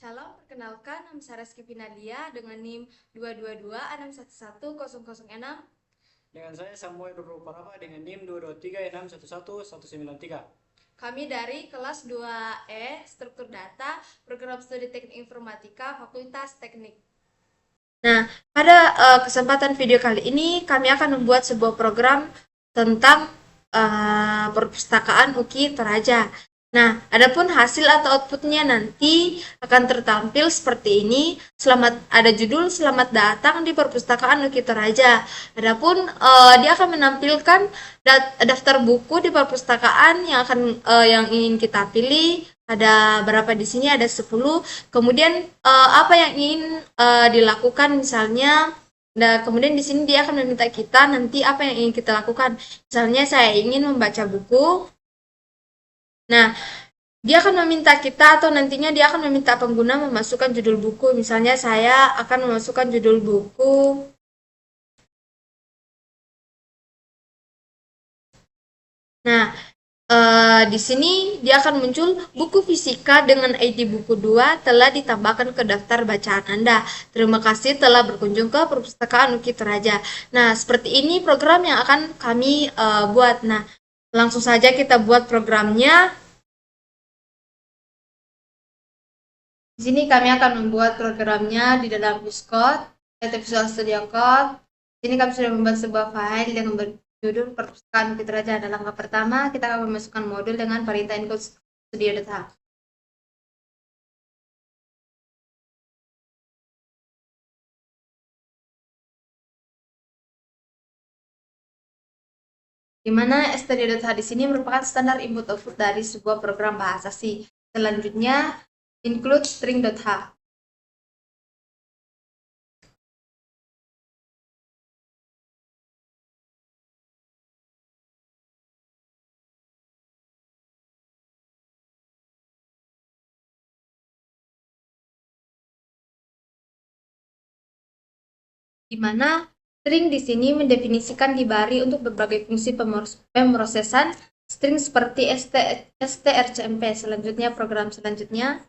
Shalom, perkenalkan nama saya Reski Pinadia dengan NIM 222611006. Dengan saya Samuel Dudru Parama dengan NIM 223611193. Kami dari kelas 2E Struktur Data, Program Studi Teknik Informatika, Fakultas Teknik. Nah, pada kesempatan video kali ini kami akan membuat sebuah program tentang perpustakaan UKI Toraja. Nah, adapun hasil atau outputnya nanti akan tertampil seperti ini. Ada judul Selamat Datang di Perpustakaan UKI Toraja. Adapun dia akan menampilkan daftar buku di perpustakaan yang ingin kita pilih. Ada berapa di sini? Ada 10. Kemudian apa yang ingin dilakukan misalnya. Nah, kemudian di sini dia akan meminta kita nanti apa yang ingin kita lakukan. Misalnya saya ingin membaca buku. Nah, dia akan meminta kita atau nantinya dia akan meminta pengguna memasukkan judul buku. Misalnya saya akan memasukkan judul buku. Nah, di sini dia akan muncul buku fisika dengan ID buku 2 telah ditambahkan ke daftar bacaan Anda. Terima kasih telah berkunjung ke Perpustakaan UKI Toraja. Nah, seperti ini program yang akan kami buat. Nah, langsung saja kita buat programnya. Di sini kami akan membuat programnya di dalam VSCode, yaitu Visual Studio Code. Di sini kami sudah membuat sebuah file dengan berjudul Perpustakaan UKI Toraja. Dalam langkah pertama, kita akan memasukkan modul dengan perintah encode studio.h. Di mana stdio.h di sini merupakan standar input-output dari sebuah program bahasa C. Selanjutnya, include string.h. Di mana string di sini mendefinisikan dibari untuk berbagai fungsi pemrosesan string seperti strcmp. Selanjutnya, program selanjutnya.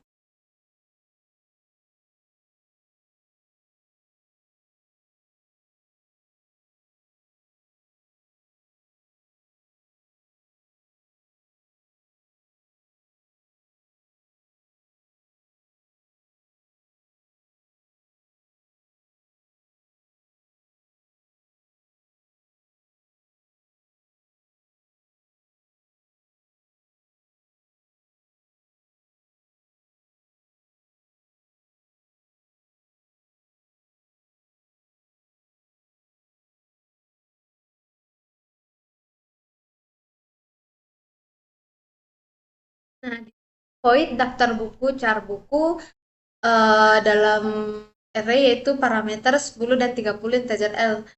Nah, void daftar buku, char buku dalam array yaitu parameter 10 dan 30 integer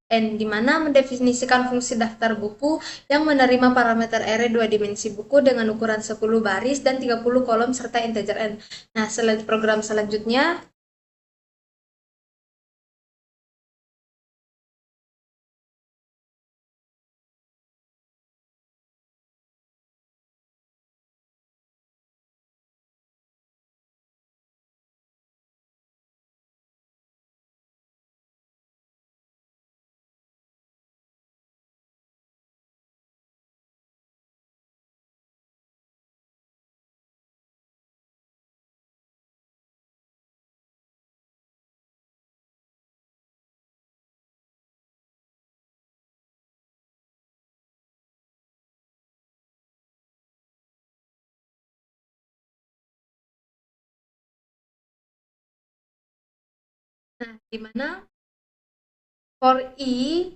n, di mana mendefinisikan fungsi daftar buku yang menerima parameter array 2 dimensi buku dengan ukuran 10 baris dan 30 kolom serta integer n. Nah, program selanjutnya. Nah, di mana for i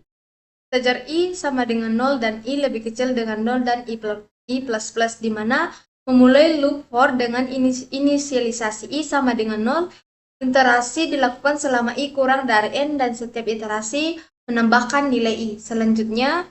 integer i sama dengan 0 dan i lebih kecil dengan 0 dan i plus plus, di mana memulai loop for dengan inisialisasi i sama dengan 0. Iterasi dilakukan selama i kurang dari n dan setiap iterasi menambahkan nilai i. Selanjutnya,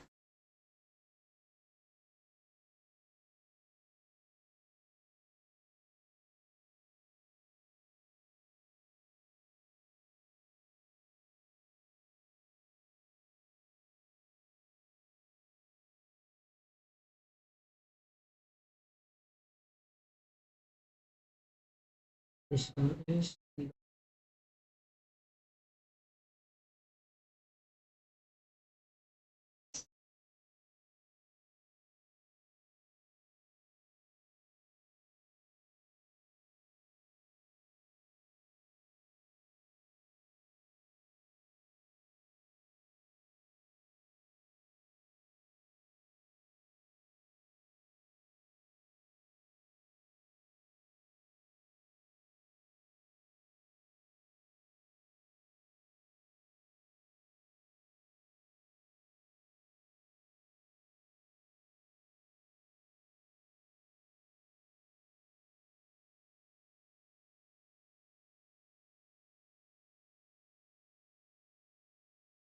SMS.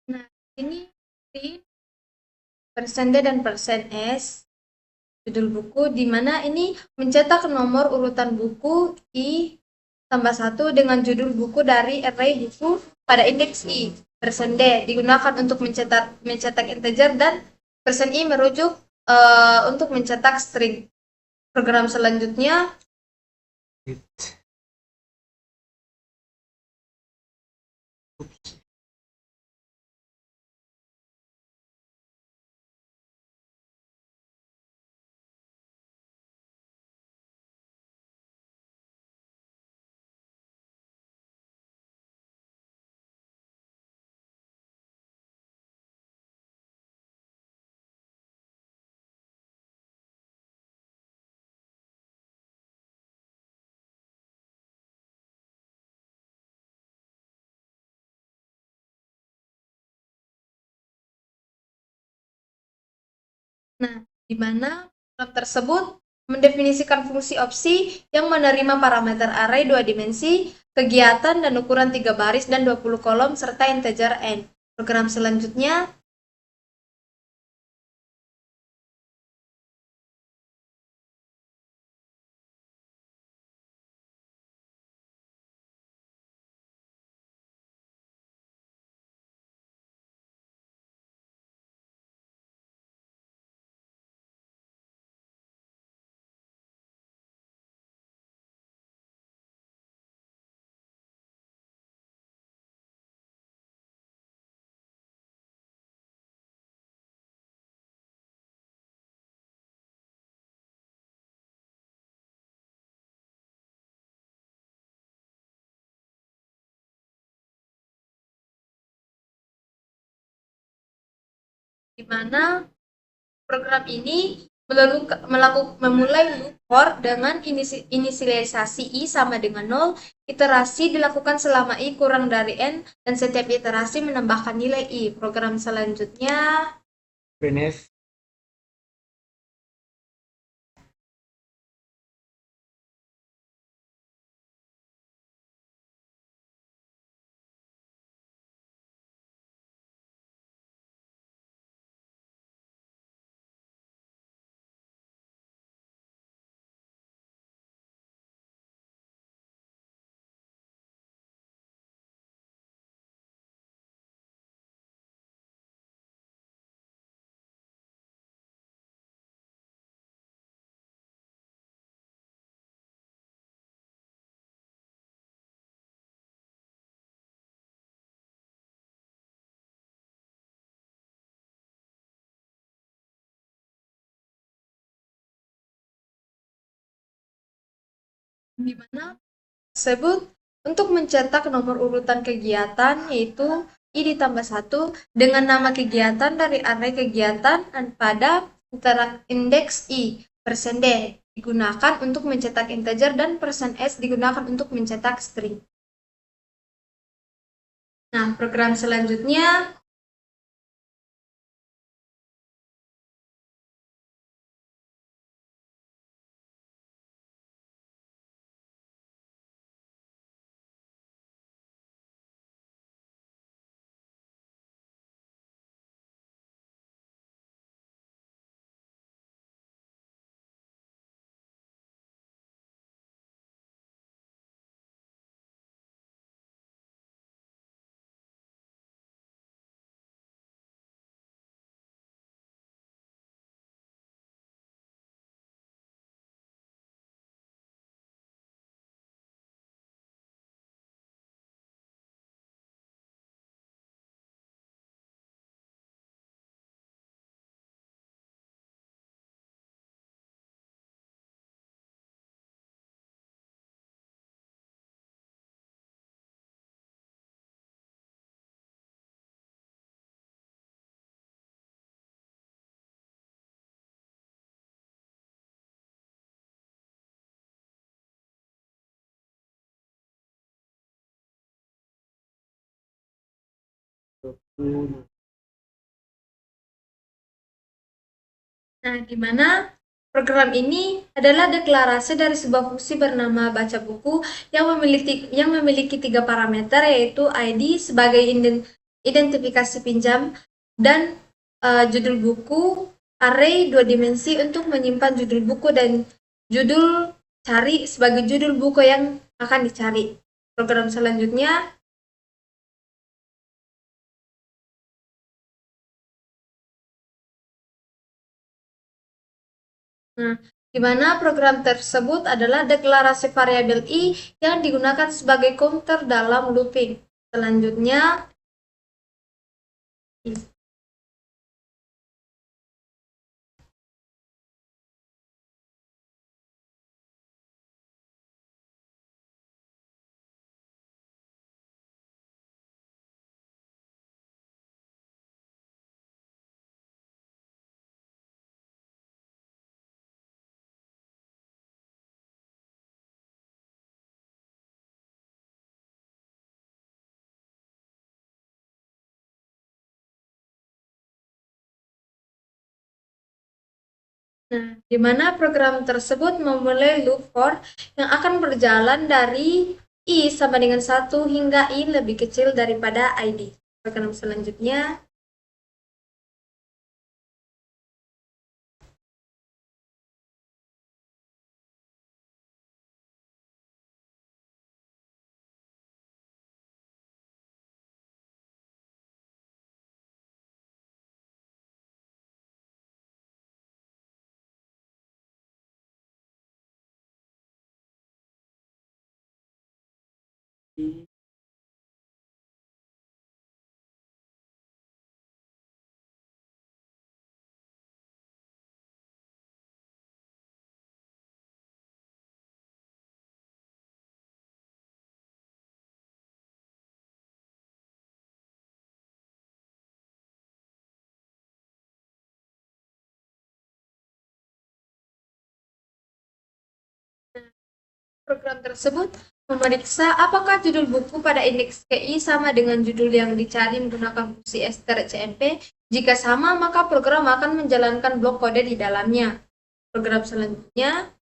Nah, ini di persen D dan persen S judul buku, di mana ini mencetak nomor urutan buku I tambah 1 dengan judul buku dari array buku pada indeks I. Persen D digunakan untuk mencetak integer dan persen I merujuk untuk mencetak string. Program selanjutnya Nah, di mana program tersebut mendefinisikan fungsi opsi yang menerima parameter array 2 dimensi, kegiatan dan ukuran 3 baris dan 20 kolom serta integer n. Program selanjutnya di mana program ini memulai loop for dengan inisialisasi I sama dengan 0, iterasi dilakukan selama I kurang dari N, dan setiap iterasi menambahkan nilai I. Program selanjutnya printf. di mana tersebut untuk mencetak nomor urutan kegiatan yaitu I ditambah 1 dengan nama kegiatan dari array kegiatan pada indeks I. Persen D digunakan untuk mencetak integer dan persen S digunakan untuk mencetak string. Nah, program selanjutnya Nah, di mana program ini adalah deklarasi dari sebuah fungsi bernama baca buku yang memiliki tiga parameter, yaitu ID sebagai identifikasi pinjam dan judul buku, array dua dimensi untuk menyimpan judul buku, dan judul cari sebagai judul buku yang akan dicari. Program selanjutnya, nah, di mana program tersebut adalah deklarasi variabel i yang digunakan sebagai counter dalam looping. Selanjutnya, nah, di mana program tersebut memulai loop for yang akan berjalan dari i sama dengan 1 hingga i lebih kecil daripada id. Program selanjutnya, program tersebut memeriksa apakah judul buku pada indeks KI sama dengan judul yang dicari menggunakan fungsi strcmp. Jika sama, maka program akan menjalankan blok kode di dalamnya. Program selanjutnya,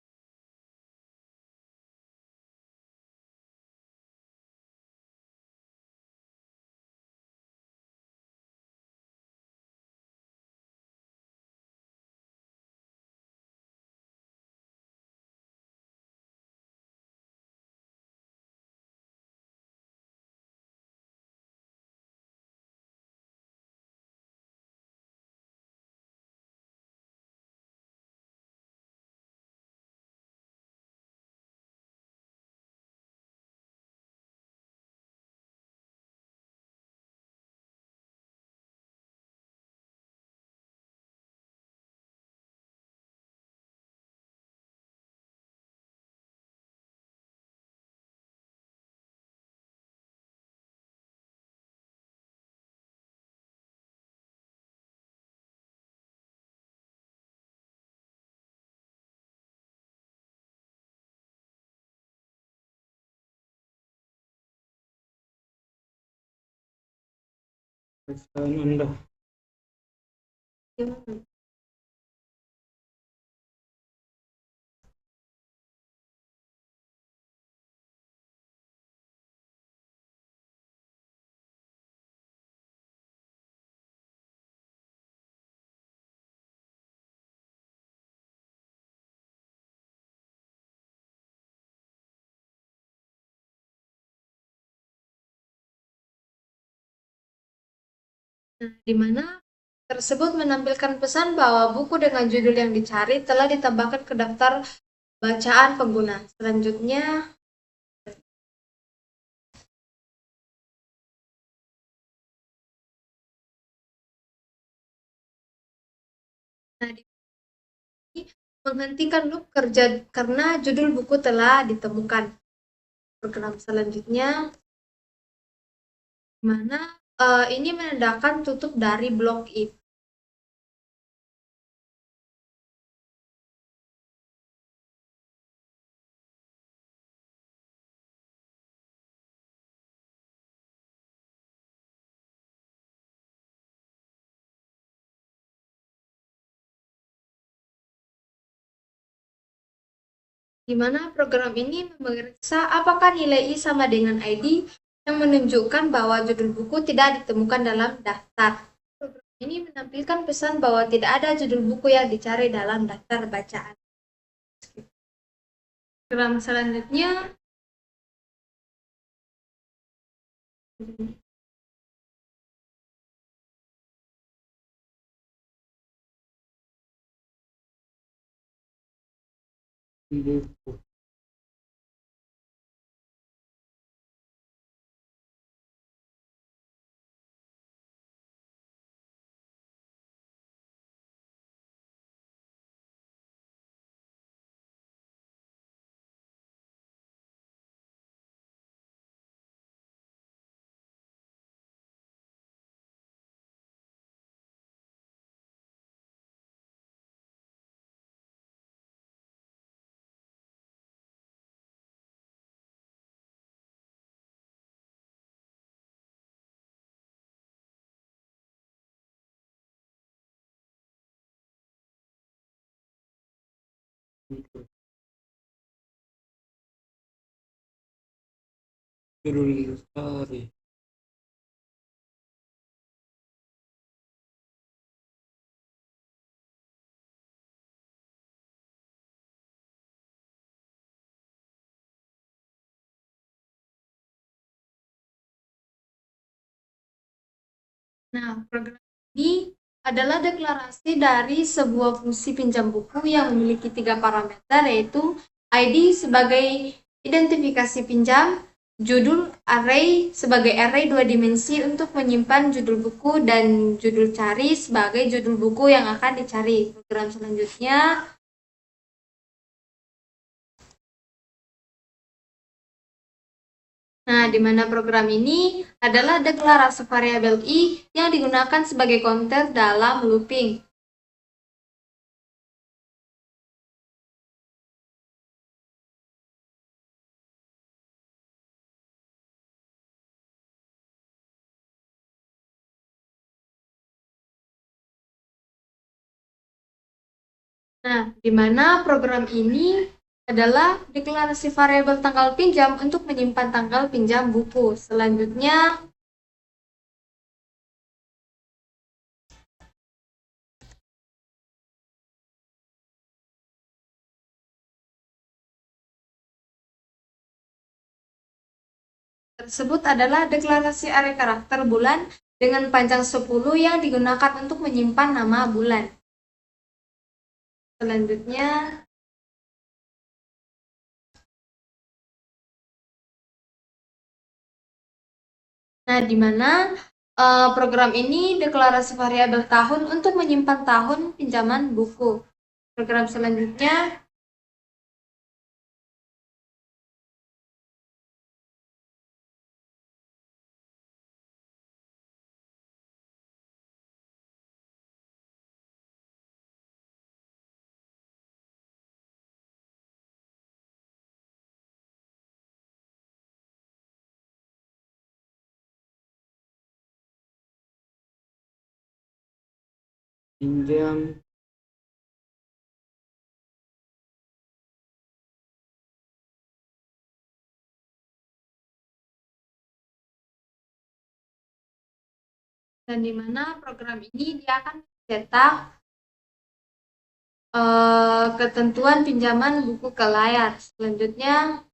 Anda. di mana tersebut menampilkan pesan bahwa buku dengan judul yang dicari telah ditambahkan ke daftar bacaan pengguna. Selanjutnya, nah, menghentikan loop kerja karena judul buku telah ditemukan. Program selanjutnya, mana ini menandakan tutup dari blok if. di mana program ini memeriksa apakah nilai I sama dengan ID yang menunjukkan bahwa judul buku tidak ditemukan dalam daftar. Program ini menampilkan pesan bahwa tidak ada judul buku yang dicari dalam daftar bacaan. Program selanjutnya buku. Judul story. Nah, program ini adalah deklarasi dari sebuah fungsi pinjam buku yang memiliki 3 parameter, yaitu ID sebagai identifikasi pinjam, judul array sebagai array 2 dimensi untuk menyimpan judul buku, dan judul cari sebagai judul buku yang akan dicari. Program selanjutnya, nah, di mana program ini adalah deklarasi variabel I yang digunakan sebagai counter dalam looping. Nah, di mana program ini adalah deklarasi variabel tanggal pinjam untuk menyimpan tanggal pinjam buku. Selanjutnya, tersebut adalah deklarasi array karakter bulan dengan panjang 10 yang digunakan untuk menyimpan nama bulan. Selanjutnya, nah, di mana program ini deklarasi variabel tahun untuk menyimpan tahun pinjaman buku. Program selanjutnya, Pinjam. dan di mana program ini dia akan mencetak ketentuan pinjaman buku ke layar. Selanjutnya,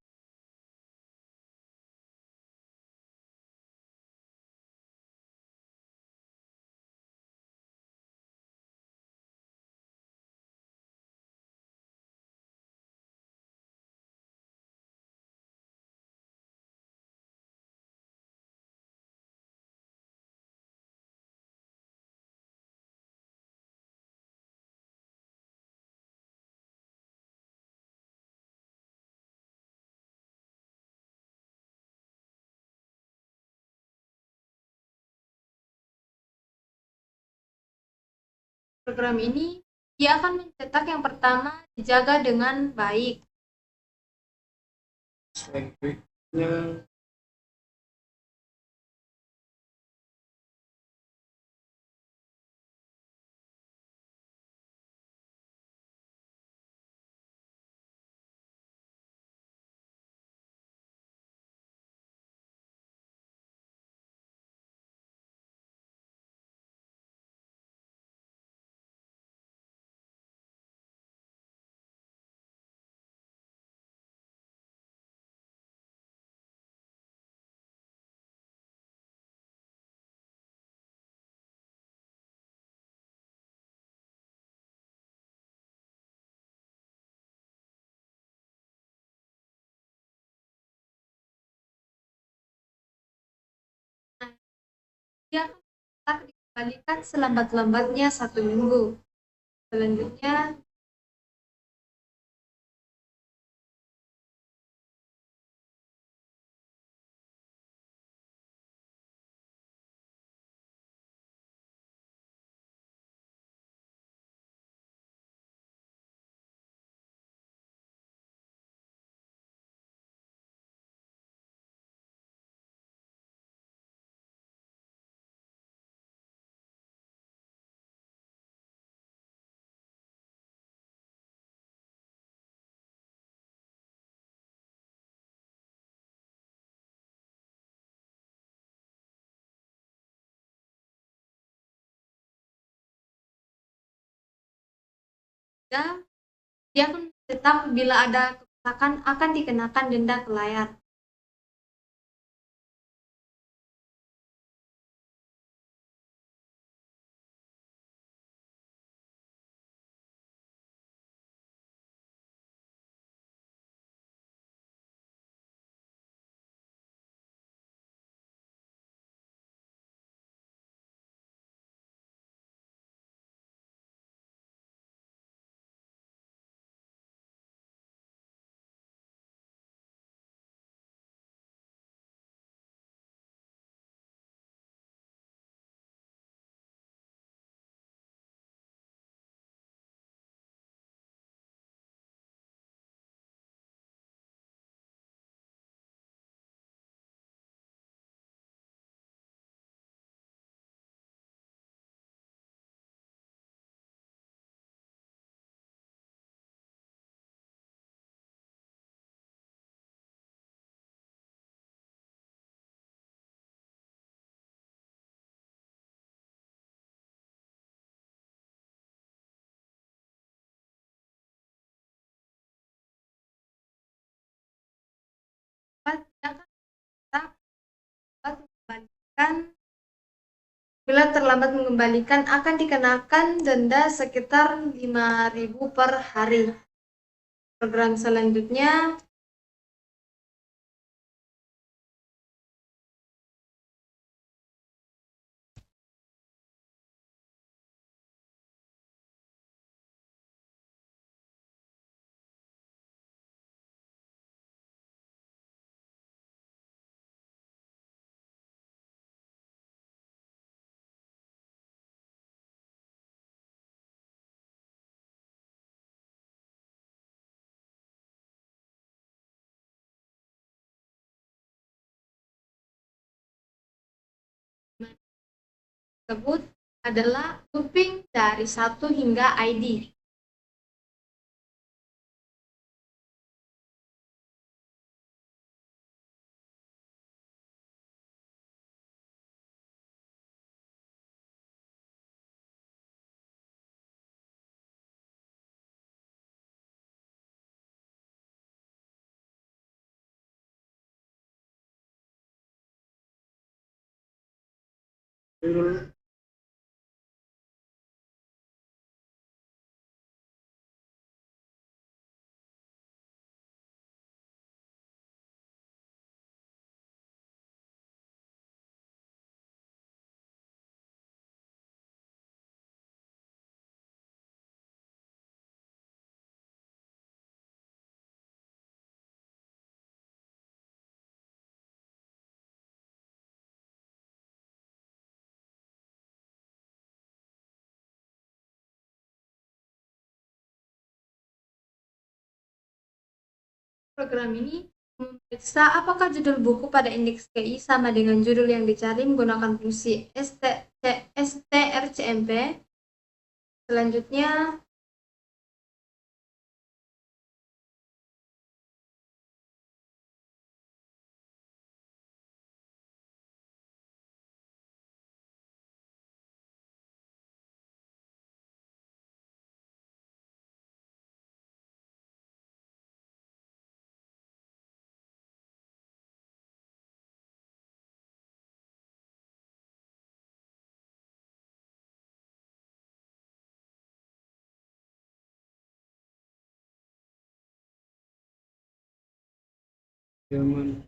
program ini dia akan mencetak yang pertama dijaga dengan baik. Selanjutnya, dia akan tetap dikembalikan selambat-lambatnya 1 minggu. Selanjutnya, dia akan tetap bila ada kerusakan akan dikenakan denda ke layar. Dia akan tetap mengembalikan bila terlambat mengembalikan akan dikenakan denda sekitar 5.000 per hari. Program selanjutnya, tersebut adalah looping dari 1 hingga ID. Judul Program ini memeriksa apakah judul buku pada indeks KI sama dengan judul yang dicari menggunakan fungsi strcmp. Selanjutnya, zaman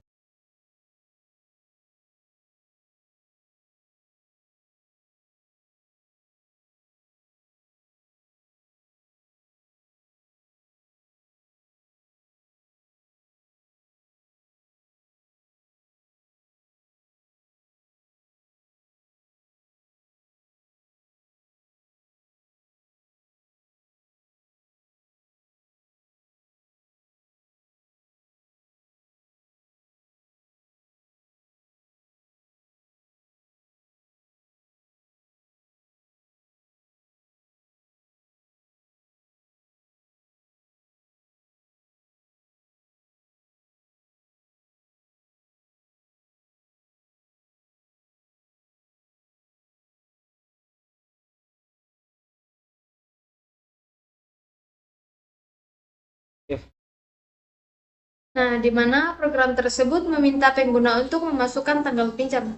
Nah, di mana program tersebut meminta pengguna untuk memasukkan tanggal pinjam.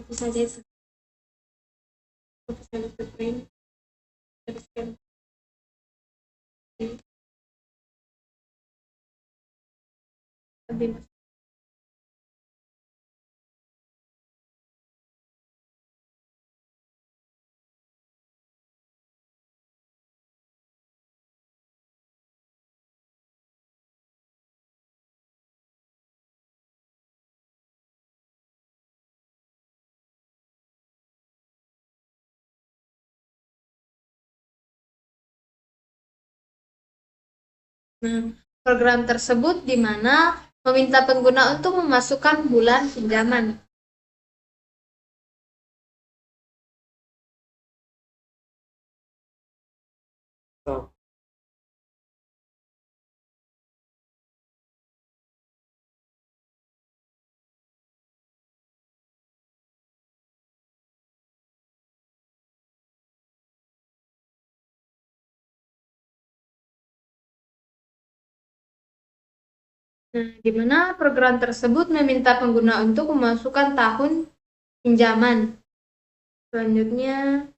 Bisa saja Nah, program tersebut di mana meminta pengguna untuk memasukkan bulan pinjaman. Stop. Nah, di mana program tersebut meminta pengguna untuk memasukkan tahun pinjaman. Selanjutnya,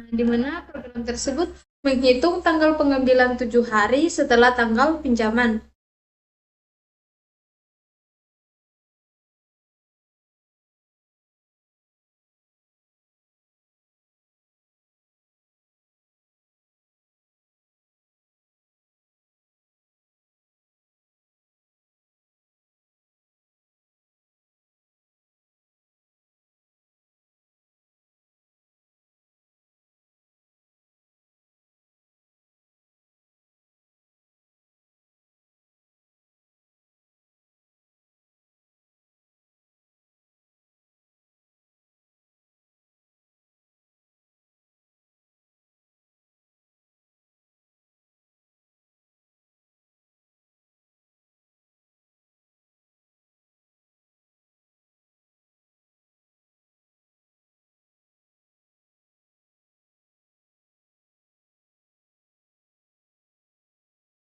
di mana program tersebut menghitung tanggal pengambilan 7 hari setelah tanggal pinjaman.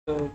Stop.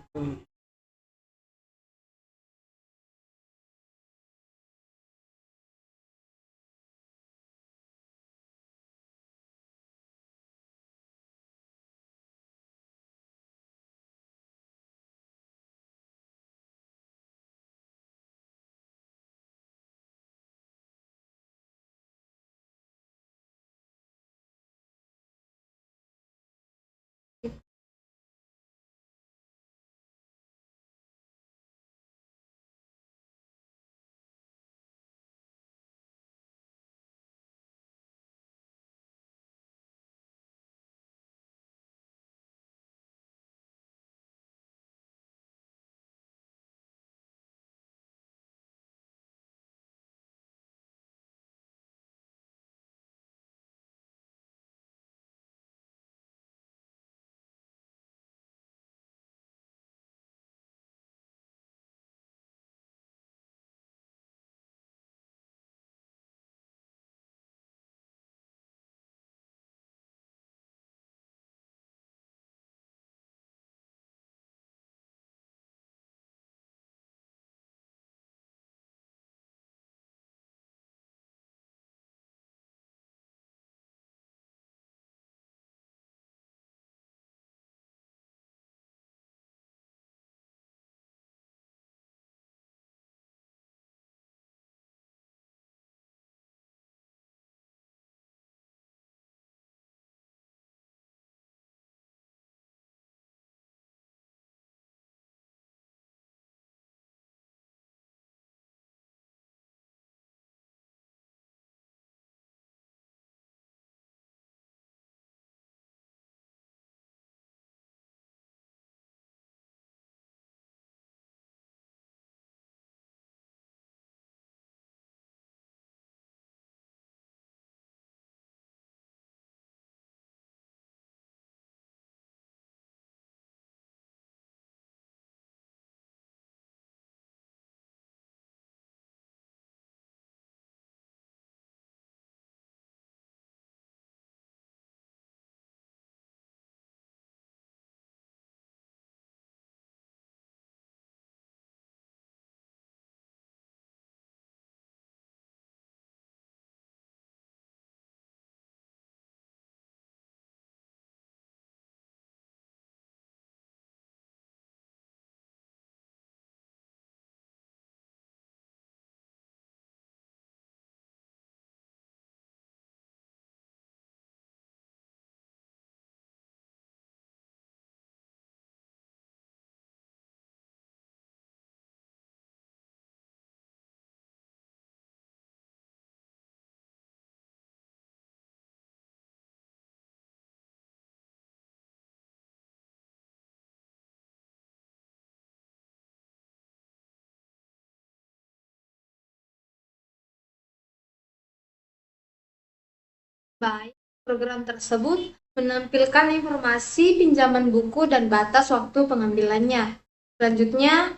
Baik, program tersebut menampilkan informasi pinjaman buku dan batas waktu pengambilannya. Selanjutnya,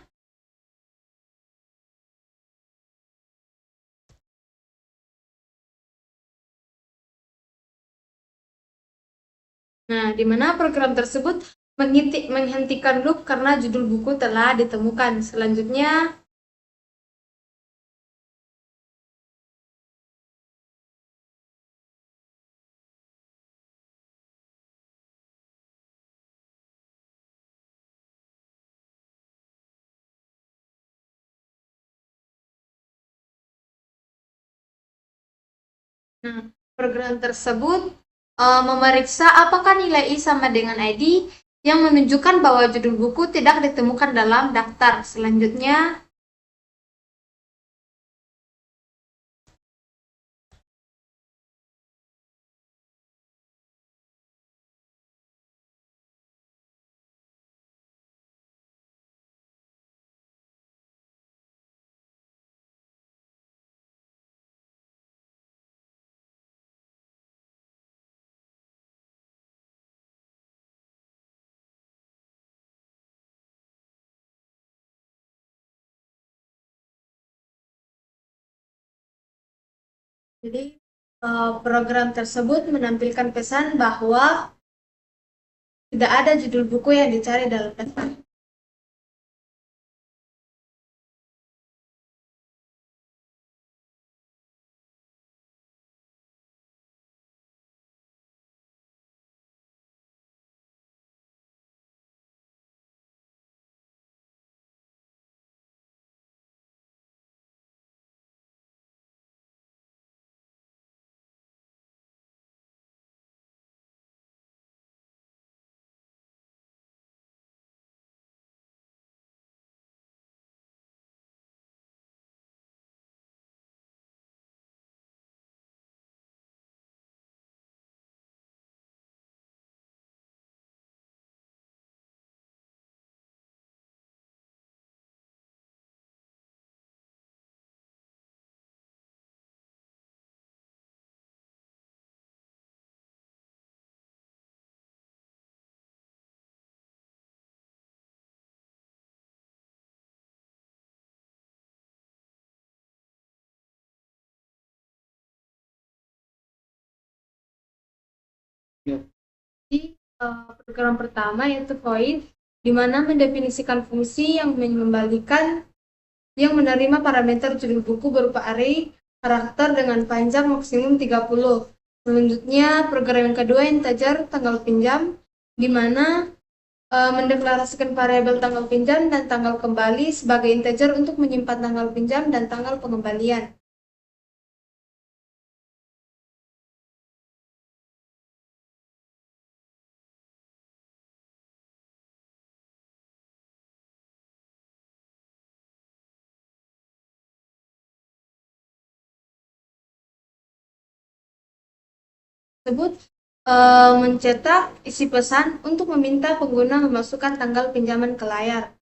di mana program tersebut menghentikan loop karena judul buku telah ditemukan. Selanjutnya, program tersebut memeriksa apakah nilai I sama dengan ID yang menunjukkan bahwa judul buku tidak ditemukan dalam daftar. Selanjutnya, jadi program tersebut menampilkan pesan bahwa tidak ada judul buku yang dicari dalam daftar. Ya. Di program pertama yaitu void, di mana mendefinisikan fungsi yang yang menerima parameter judul buku berupa array karakter dengan panjang maksimum 30. Selanjutnya, program yang kedua integer tanggal pinjam, di mana mendeklarasikan variabel tanggal pinjam dan tanggal kembali sebagai integer untuk menyimpan tanggal pinjam dan tanggal pengembalian. Tersebut mencetak isi pesan untuk meminta pengguna memasukkan tanggal pinjaman ke layar.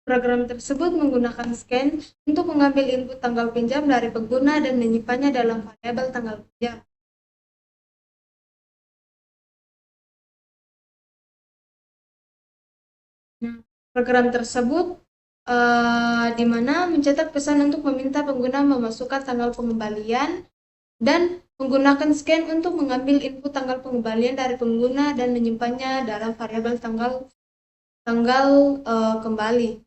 Program tersebut menggunakan scan untuk mengambil input tanggal pinjam dari pengguna dan menyimpannya dalam variabel tanggal pinjam. Program tersebut di mana mencetak pesan untuk meminta pengguna memasukkan tanggal pengembalian dan menggunakan scan untuk mengambil input tanggal pengembalian dari pengguna dan menyimpannya dalam variabel tanggal kembali.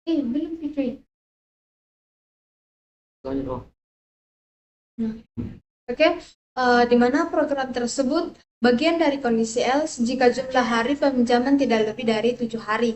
Belum Fitri. Oh, Nah, oke, di mana program tersebut bagian dari kondisi else jika jumlah hari peminjaman tidak lebih dari 7 hari.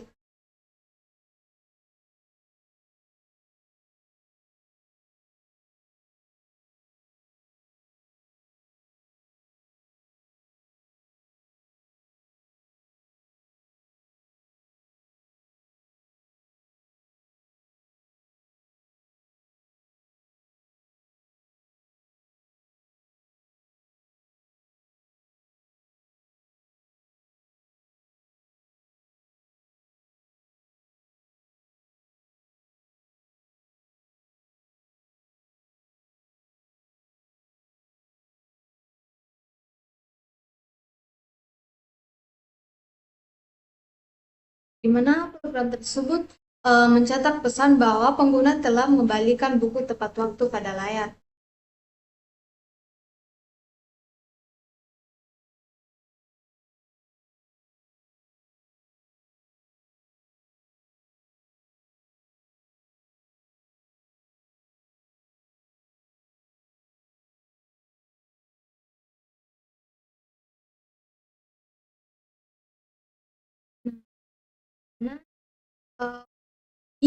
Di mana program tersebut mencetak pesan bahwa pengguna telah mengembalikan buku tepat waktu pada layar. Nah, eh,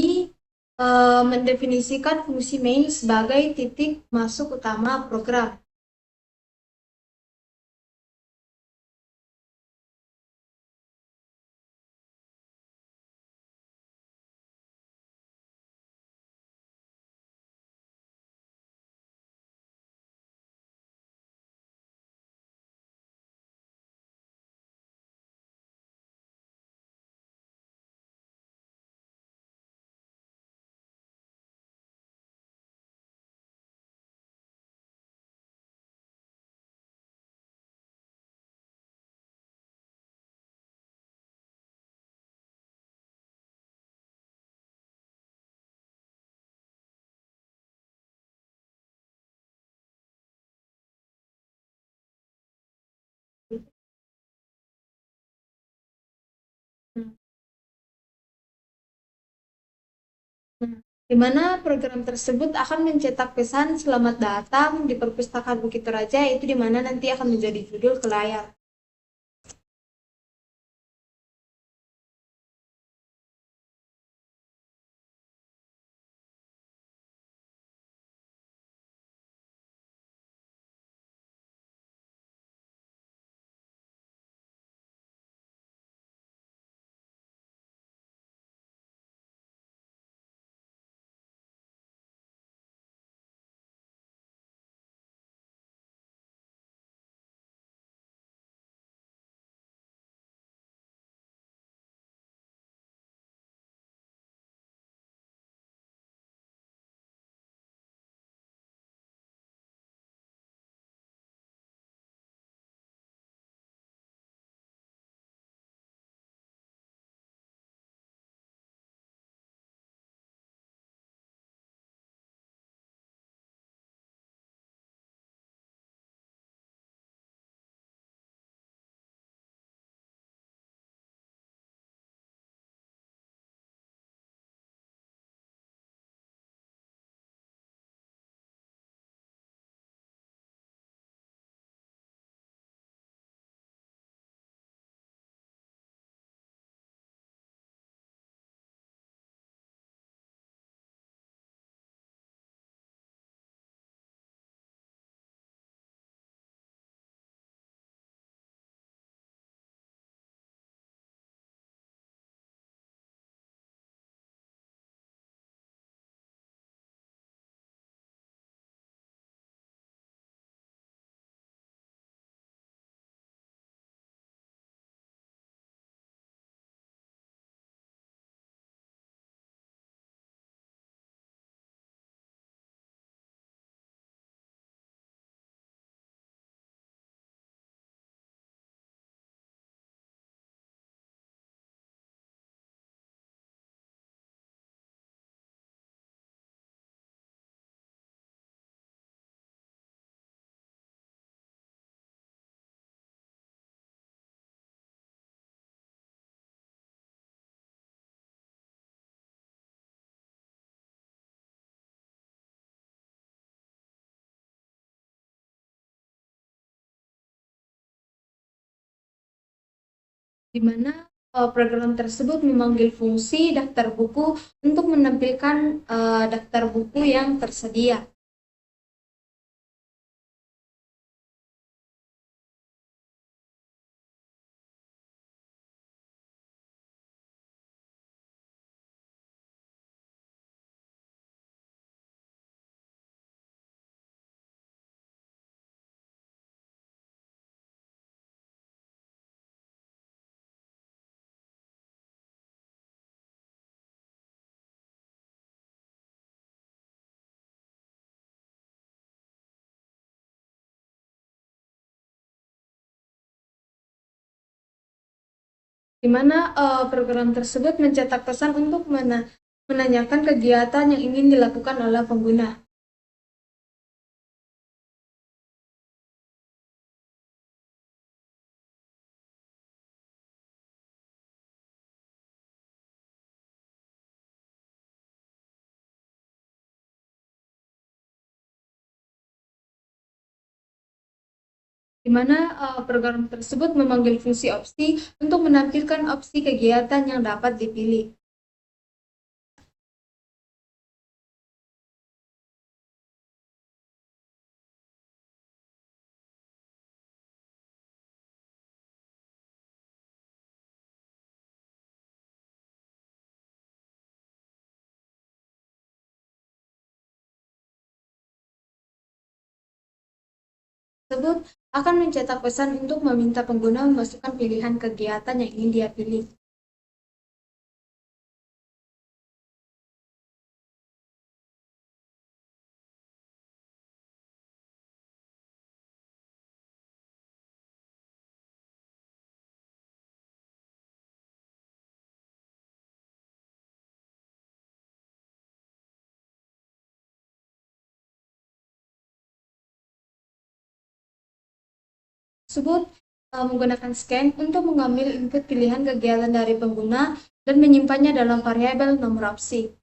ini mendefinisikan fungsi main sebagai titik masuk utama program. Nah, di mana program tersebut akan mencetak pesan selamat datang di perpustakaan Bukit Raja, itu di mana nanti akan menjadi judul ke layar. di mana program tersebut memanggil fungsi daftar buku untuk menampilkan daftar buku yang tersedia. Di mana program tersebut mencetak pesan untuk menanyakan kegiatan yang ingin dilakukan oleh pengguna. Di mana program tersebut memanggil fungsi opsi untuk menampilkan opsi kegiatan yang dapat dipilih. Tersebut akan mencetak pesan untuk meminta pengguna memasukkan pilihan kegiatan yang ingin dia pilih. Tersebut menggunakan scan untuk mengambil input pilihan kegiatan dari pengguna dan menyimpannya dalam variabel nomor opsi.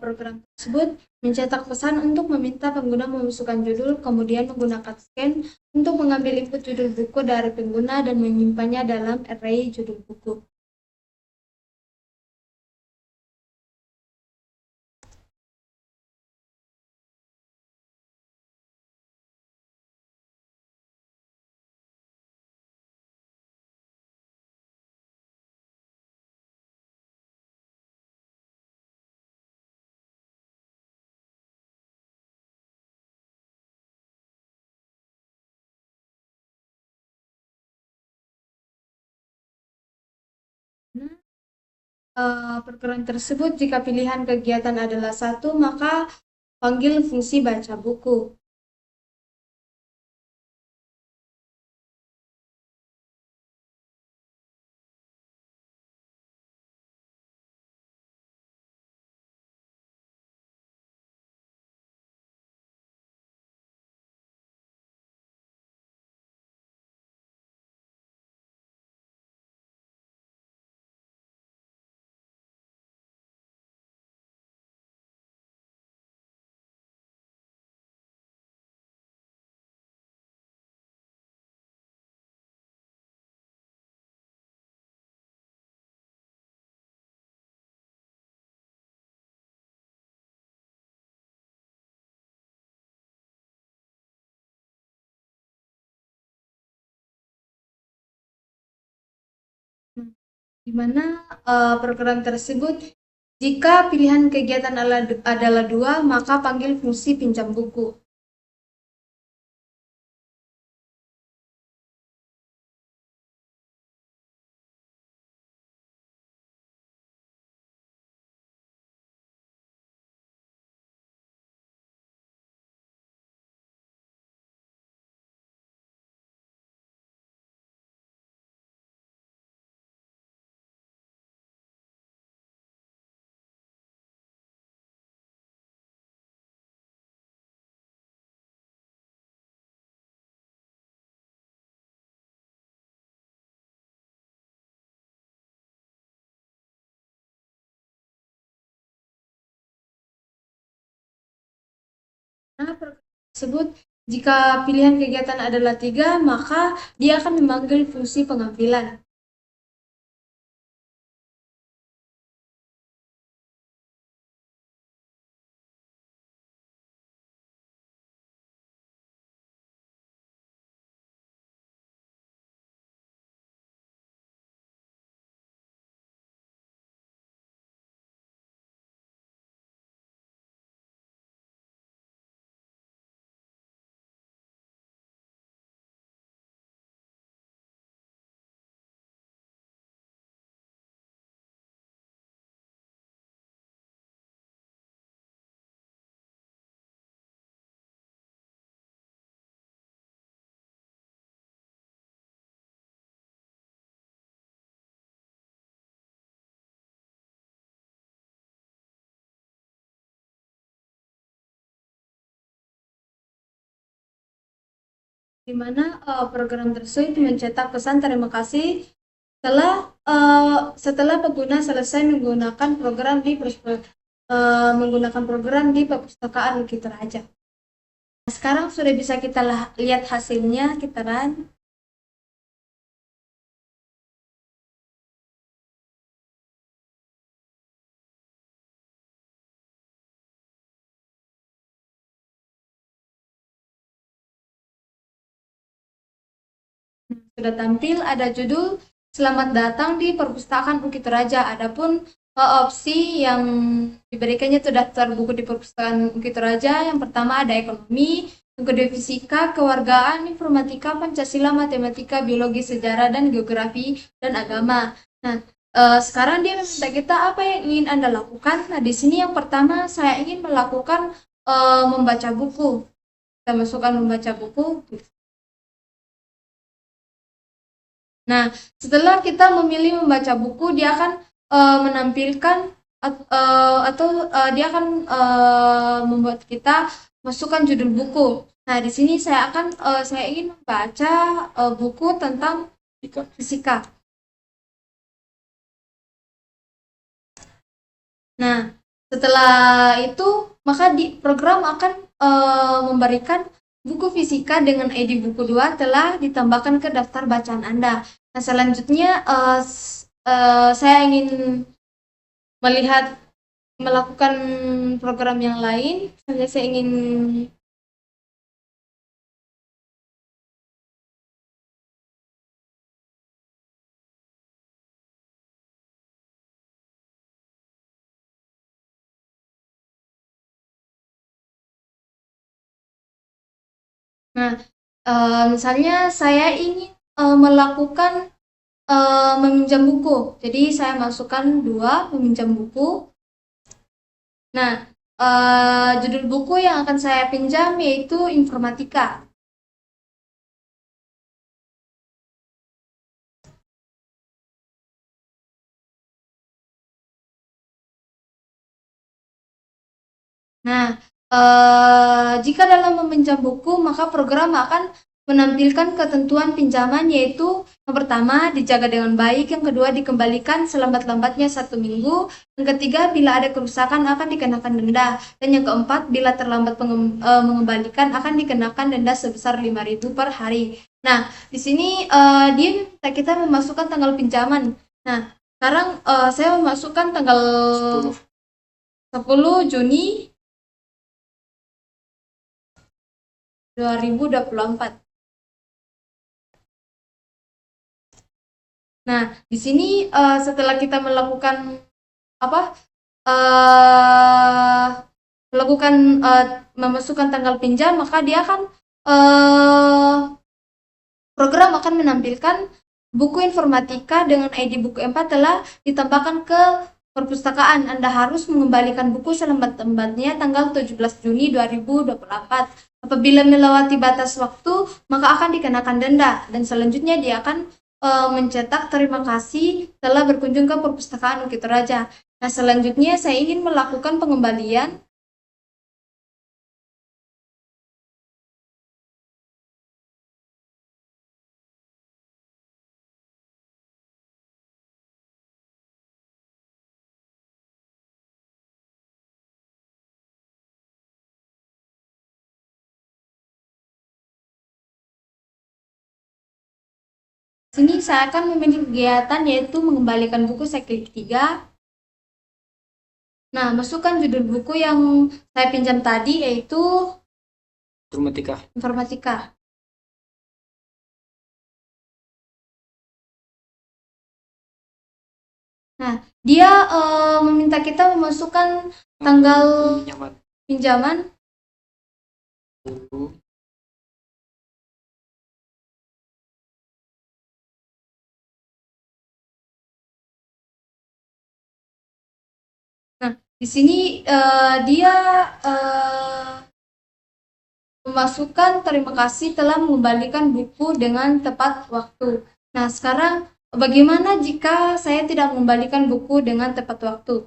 Program tersebut mencetak pesan untuk meminta pengguna memasukkan judul, kemudian menggunakan scan untuk mengambil input judul buku dari pengguna dan menyimpannya dalam array judul buku. Program tersebut jika pilihan kegiatan adalah satu, maka panggil fungsi baca buku. Di mana program tersebut jika pilihan kegiatan adalah dua, maka panggil fungsi pinjam buku. Nah, program tersebut jika pilihan kegiatan adalah 3, maka dia akan memanggil fungsi pengambilan. Di mana program tersebut mencetak pesan terima kasih setelah pengguna selesai menggunakan program di perpustakaan Bukit Raja. Sekarang sudah bisa kita lihat hasilnya, Kitaran. Sudah tampil ada judul Selamat datang di Perpustakaan Bukit Raja. Adapun opsi yang diberikannya itu daftar buku di Perpustakaan Bukit Raja. Yang pertama ada ekonomi, yang kedua fisika, kewargaan, informatika, Pancasila, matematika, biologi, sejarah, dan geografi dan agama. Nah, sekarang dia meminta kita apa yang ingin Anda lakukan. Nah, di sini yang pertama saya ingin melakukan membaca buku. Kita masukkan membaca buku. Nah, setelah kita memilih membaca buku, dia akan menampilkan atau dia akan membuat kita masukkan judul buku. Nah, di sini saya ingin membaca buku tentang fisika. Nah, setelah itu maka program akan memberikan buku fisika dengan ID buku 2 telah ditambahkan ke daftar bacaan Anda. Nah, selanjutnya saya ingin melakukan program yang lain. Misalnya saya ingin Nah, misalnya saya ingin melakukan meminjam buku. Jadi saya masukkan 2 meminjam buku. Nah, judul buku yang akan saya pinjam yaitu informatika. Nah, jika dalam meminjam buku, maka program akan menampilkan ketentuan pinjaman yaitu yang pertama dijaga dengan baik, yang kedua dikembalikan selambat-lambatnya 1 minggu, yang ketiga bila ada kerusakan akan dikenakan denda, dan yang keempat bila terlambat mengembalikan akan dikenakan denda sebesar 5.000 per hari. Nah, di sini dia minta kita memasukkan tanggal pinjaman. Nah, sekarang saya memasukkan tanggal 10 Juni 2024. Nah, di sini setelah kita melakukan apa? Melakukan memasukkan tanggal pinjam, maka dia akan program akan menampilkan buku informatika dengan ID buku 4 telah ditambahkan ke perpustakaan. Anda harus mengembalikan buku selambat-lambatnya tanggal 17 Juni 2024. Apabila melewati batas waktu, maka akan dikenakan denda, dan selanjutnya dia akan mencetak terima kasih telah berkunjung ke perpustakaan Bukit Raja. Nah, selanjutnya saya ingin melakukan pengembalian. sini saya akan memilih kegiatan yaitu mengembalikan buku, saya klik 3. Nah, masukkan judul buku yang saya pinjam tadi yaitu informatika. Nah, dia meminta kita memasukkan tanggal pinjaman. Nah, di sini dia memasukkan terima kasih telah mengembalikan buku dengan tepat waktu. Nah, sekarang bagaimana jika saya tidak mengembalikan buku dengan tepat waktu?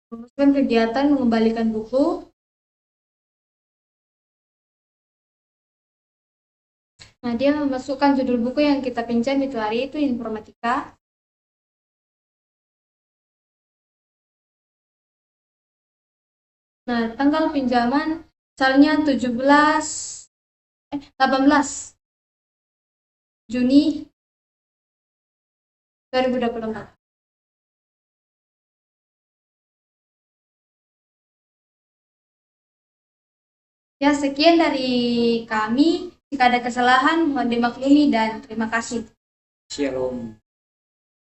Memasukkan kegiatan mengembalikan buku. Nah, dia memasukkan judul buku yang kita pinjam itu hari itu informatika. Nah, tanggal pinjaman misalnya 18 Juni 2024. Ya, sekian dari kami. Jika ada kesalahan, mohon dimaklumi dan terima kasih. Shalom.